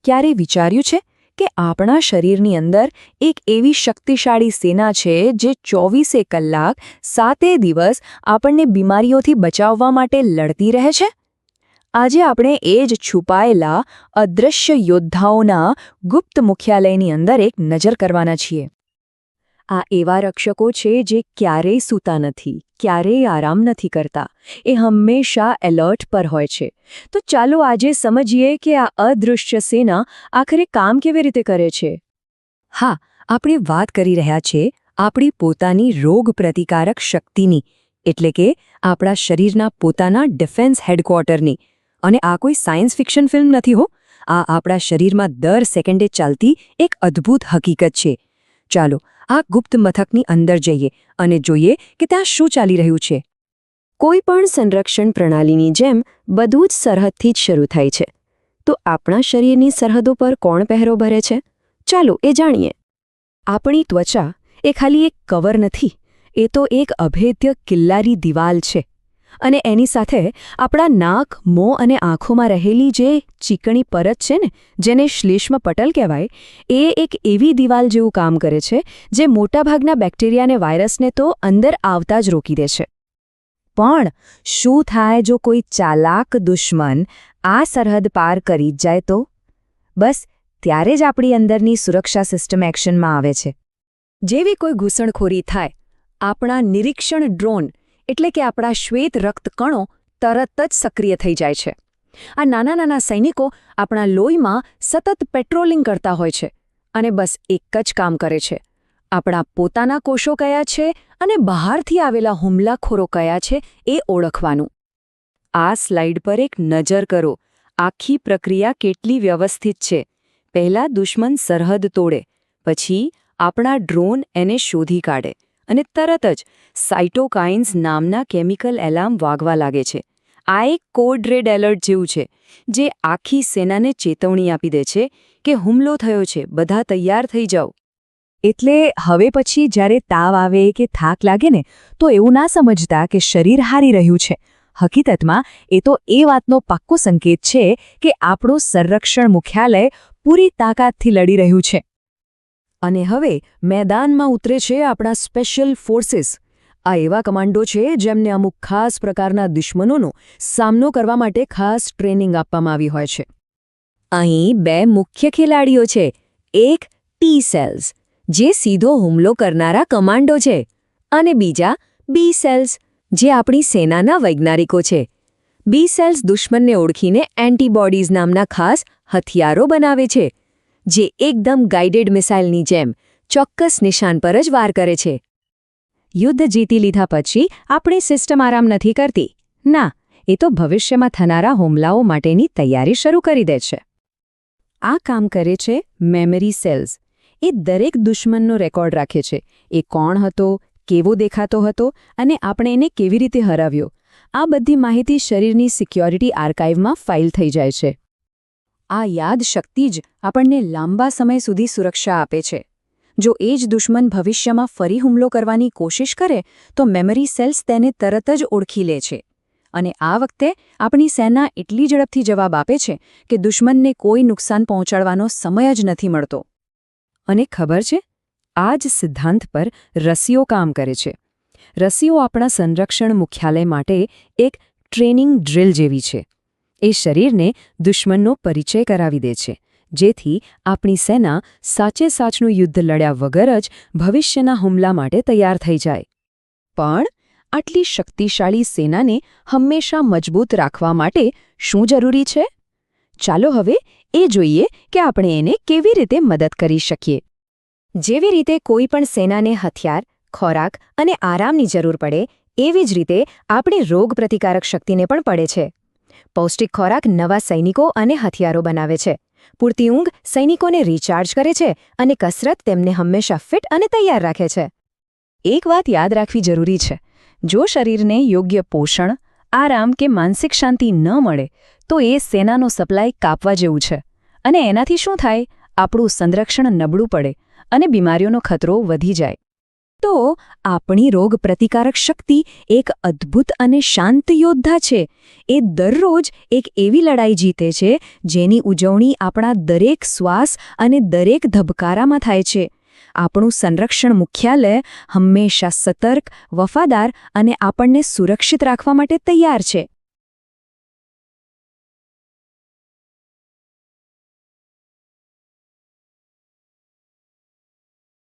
ક્યારે વિચાર્યું છે કે આપણા શરીરની અંદર એક એવી શક્તિશાળી સેના છે જે 24 કલાક 7 દિવસ આપણને બીમારીઓથી બચાવવા માટે લડતી રહે છે? આજે આપણે એ જ છુપાયેલા અદૃશ્ય યોદ્ધાઓના ગુપ્ત મુખ્યાલયની અંદર એક નજર કરવાના છીએ. આ એવા રક્ષકો છે જે ક્યારેય સૂતા નથી, ક્યારેય આરામ નથી કરતા. એ હંમેશા એલર્ટ પર હોય છે. તો ચાલો આજે સમજીએ કે આ અદૃશ્ય સેના આખરે કામ કેવી રીતે કરે છે. હા, આપણે વાત કરી રહ્યા છીએ આપણી પોતાની રોગ પ્રતિકારક શક્તિની, એટલે કે આપણા શરીરના પોતાના ડિફેન્સ હેડક્વાર્ટરની. અને આ કોઈ સાયન્સ ફિક્શન ફિલ્મ નથી હો. આ આપણા શરીરમાં દર સેકન્ડે ચાલતી એક અદ્ભુત હકીકત છે. ચાલો આ ગુપ્ત મથકની અંદર જઈએ અને જોઈએ કે ત્યાં શું ચાલી રહ્યું છે. કોઈ પણ સંરક્ષણ પ્રણાલીની જેમ બધું જ સરહદથી જ શરૂ થાય છે. તો આપણા શરીરની સરહદો પર કોણ પહેરો ભરે છે? ચાલો એ જાણીએ. આપણી ત્વચા એ ખાલી એક કવર નથી, એ તો એક અભેદ્ય કિલ્લારી દિવાલ છે. અને એની સાથે આપણા નાક, મોં અને આંખોમાં રહેલી જે ચીકણી પરત છે ને, જેને શ્લેષ્મ પટલ કહેવાય, એ એક એવી દિવાલ જેવું કામ કરે છે જે મોટાભાગના બેક્ટેરિયા અને વાયરસને તો અંદર આવતા જ રોકી દે છે. પણ શું થાય જો કોઈ ચાલાક દુશ્મન આ સરહદ પાર કરી જ જાય તો? બસ ત્યારે જ આપણી અંદરની સુરક્ષા સિસ્ટમ એક્શનમાં આવે છે. જેવી કોઈ ઘૂસણખોરી થાય, આપણા નિરીક્ષણ ડ્રોન એટલે કે આપણા શ્વેત રક્તકણો તરત જ સક્રિય થઈ જાય છે. આ નાના નાના સૈનિકો આપણા લોહીમાં સતત પેટ્રોલિંગ કરતા હોય છે અને બસ એક જ કામ કરે છે: આપણા પોતાના કોષો કયા છે અને બહારથી આવેલા હુમલાખોરો કયા છે એ ઓળખવાનું. આ સ્લાઇડ પર એક નજર કરો. આખી પ્રક્રિયા કેટલી વ્યવસ્થિત છે. પહેલા દુશ્મન સરહદ તોડે, પછી આપણા ડ્રોન એને શોધી કાઢે અને તરત જ સાઇટોકાઇન્સ નામના કેમિકલ એલાર્મ વાગવા લાગે છે. આ એક કોડ રેડ એલર્ટ જેવું છે, જે આખી સેનાને ચેતવણી આપી દે છે કે હુમલો થયો છે, બધા તૈયાર થઈ જાઓ. એટલે હવે પછી જ્યારે તાવ આવે કે થાક લાગે ને, તો એવું ના સમજતા કે શરીર હારી રહ્યું છે. હકીકતમાં એ તો એ વાતનો પાક્કો સંકેત છે કે આપણું સંરક્ષણ મુખ્યાલય પૂરી તાકાતથી લડી રહ્યું છે. અને હવે મેદાનમાં ઉતરે છે આપણા સ્પેશિયલ ફોર્સિસ. આ એવા કમાન્ડો છે જેમને અમુક ખાસ પ્રકારના દુશ્મનોનો સામનો કરવા માટે ખાસ ટ્રેનિંગ આપવામાં આવી હોય છે. અહીં બે મુખ્ય ખેલાડીઓ છે. એક ટી સેલ્સ, જે સીધો હુમલો કરનારા કમાન્ડો છે, અને બીજા બી સેલ્સ, જે આપણી સેનાના વૈજ્ઞાનિકો છે. બી સેલ્સ દુશ્મનને ઓળખીને એન્ટીબોડીઝ નામના ખાસ હથિયારો બનાવે છે, જે એકદમ ગાઇડેડ મિસાઇલની જેમ ચોક્કસ નિશાન પર જ વાર કરે છે. યુદ્ધ જીતી લીધા પછી આપણી સિસ્ટમ આરામ નથી કરતી. ના, એ તો ભવિષ્યમાં થનારા હુમલાઓ માટેની તૈયારી શરૂ કરી દે છે. આ કામ કરે છે મેમરી સેલ્સ. એ દરેક દુશ્મનનો રેકોર્ડ રાખે છે. એ કોણ હતો, કેવો દેખાતો હતો અને આપણે એને કેવી રીતે હરાવ્યો. આ બધી માહિતી શરીરની સિક્યોરિટી આર્કાઇવમાં ફાઇલ થઈ જાય છે. આ યાદશક્તિ જ આપણને લાંબા સમય સુધી સુરક્ષા આપે છે. જો એ જ દુશ્મન ભવિષ્યમાં ફરી હુમલો કરવાની કોશિશ કરે, તો મેમરી સેલ્સ તેને તરત જ ઓળખી લે છે. અને આ વખતે આપણી સેના એટલી ઝડપથી જવાબ આપે છે કે દુશ્મનને કોઈ નુકસાન પહોંચાડવાનો સમય જ નથી મળતો. અને ખબર છે, આ જ સિદ્ધાંત પર રસીઓ કામ કરે છે. રસીઓ આપણા સંરક્ષણ મુખ્યાલય માટે એક ટ્રેનિંગ ડ્રિલ જેવી છે. એ શરીરને દુશ્મનનો પરિચય કરાવી દે છે, જેથી આપણી સેના સાચે સાચનું યુદ્ધ લડ્યા વગર જ ભવિષ્યના હુમલા માટે તૈયાર થઈ જાય. પણ આટલી શક્તિશાળી સેનાને હંમેશા મજબૂત રાખવા માટે શું જરૂરી છે? ચાલો હવે એ જોઈએ કે આપણે એને કેવી રીતે મદદ કરી શકીએ. જેવી રીતે કોઈ પણ સેનાને હથિયાર, ખોરાક અને આરામની જરૂર પડે, એવી જ રીતે આપણી રોગ પ્રતિકારક શક્તિને પણ પડે છે. પૌષ્ટિક ખોરાક નવા સૈનિકો અને હથિયારો બનાવે છે. પૂરતી ઊંઘ સૈનિકોને રિચાર્જ કરે છે અને કસરત તેમને હંમેશા ફિટ અને તૈયાર રાખે છે. એક વાત યાદ રાખવી જરૂરી છે: જો શરીરને યોગ્ય પોષણ, આરામ કે માનસિક શાંતિ ન મળે, તો એ સેનાનો સપ્લાય કાપવા જેવું છે. અને એનાથી શું થાય? આપણું સંરક્ષણ નબળું પડે અને બીમારીઓનો ખતરો વધી જાય. તો આપણી રોગ પ્રતિકારક શક્તિ એક અદ્ભુત અને શાંત યોદ્ધા છે. એ દરરોજ એક એવી લડાઈ જીતે છે જેની ઉજવણી આપણા દરેક શ્વાસ અને દરેક ધબકારામાં થાય છે. આપણું સંરક્ષણ મુખ્યાલય હંમેશા સતર્ક, વફાદાર અને આપણને સુરક્ષિત રાખવા માટે તૈયાર છે.